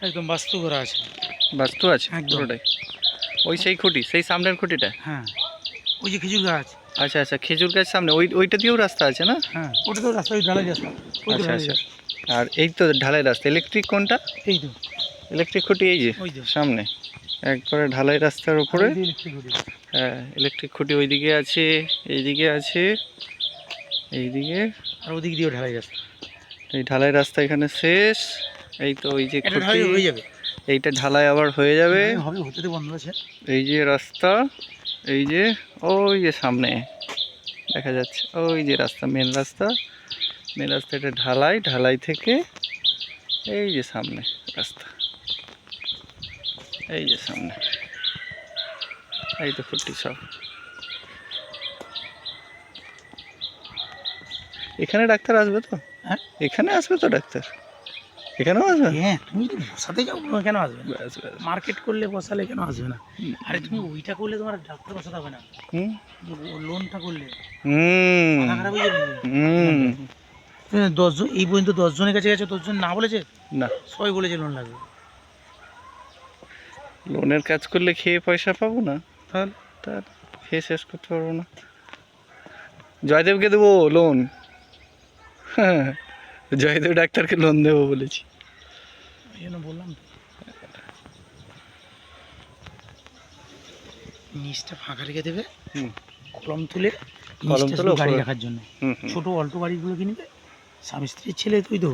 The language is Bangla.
একদম বাস্তু করা আছে। বাস্তু আছে একদম। পুরোটাই? ওই সেই খুঁটি, সেই সামনের খুঁটিটা? হ্যাঁ, ওই যে খেজুর গাছ। আচ্ছা আচ্ছা, খেজুর গাছ সামনে, ওইটা দিয়েও রাস্তা আছে না? হ্যাঁ, ওটা তো রাস্তা, ওই ঢালাই রাস্তা, ওই তো আচ্ছা ঢালাই আচ্ছা। রাস্তা। আর এই তো ঢালাই রাস্তা, ইলেকট্রিক কোনটা? এই তো, ইলেকট্রিক খুঁটি এই যে ওই তো। সামনে, একবারে ঢালাই রাস্তার আর উপরে। ওই যে ইলেকট্রিক খুঁটি। হ্যাঁ, ইলেকট্রিক খুঁটি ওইদিকে আছে, এইদিকে আছে, এইদিকে। আর ওদিক দিয়েও ঢালাই রাস্তা। এই ঢালাই রাস্তা এখানে শেষ। এই তো ওই যে এটা খুঁটি, ঢালাই হয়ে যাবে। এইটা ঢালাই আবার হয়ে যাবে। ঢালাই হবে, হতে তো বন্ধ আছে। এই যে রাস্তা, এই যে ওই যে সামনে দেখা যাচ্ছে, ওই যে রাস্তা, মেন রাস্তা। মেন রাস্তা, এটা ঢালাই, ঢালাই থেকে এই যে সামনে রাস্তা, এই যে সামনে, এই তো খুঁটি সব। এখানে ডাক্তার আসবে তো? হ্যাঁ, এখানে আসবে তো ডাক্তার? এখানেও আসবে? হ্যাঁ, তুমি যদি বসাতে যাও কেন আসবে না? ব্যাস ব্যাস। মার্কেট করলে বসালে কেন আসবে না? আরে তুমি ওইটা করলে তোমার ডাক্তার বসাতে হবে না। হুম লোনটা করলে হুম মাথা খারাপ হয়ে যাবে। হুম। 10 জন, এই পর্যন্ত 10 জনের কাছে গেছে, 10 জন না বলেছে, না, সবাই বলেছে লোন লাগবে। লোনের কাজ করলে খেয়ে পয়সা পাবো না? তাহলে তার খেয়ে শেষ করতে পারবো না। জয়দেবকে দেবো লোন। হ্যাঁ, জয়দেব ডাক্তারকে লোন দেবো বলেছি। এই জন্য বললাম তো, নিচটা ফাঁকা রেখে দেবে, হুম, কলম তুলে, কলম নিচটা তুলে শুধু গাড়ি ওপরে। রাখার জন্য। হুম হুম। ছোট অল্টো গাড়িগুলো কিনবে, স্বামী স্ত্রীর ছেলে তুই তো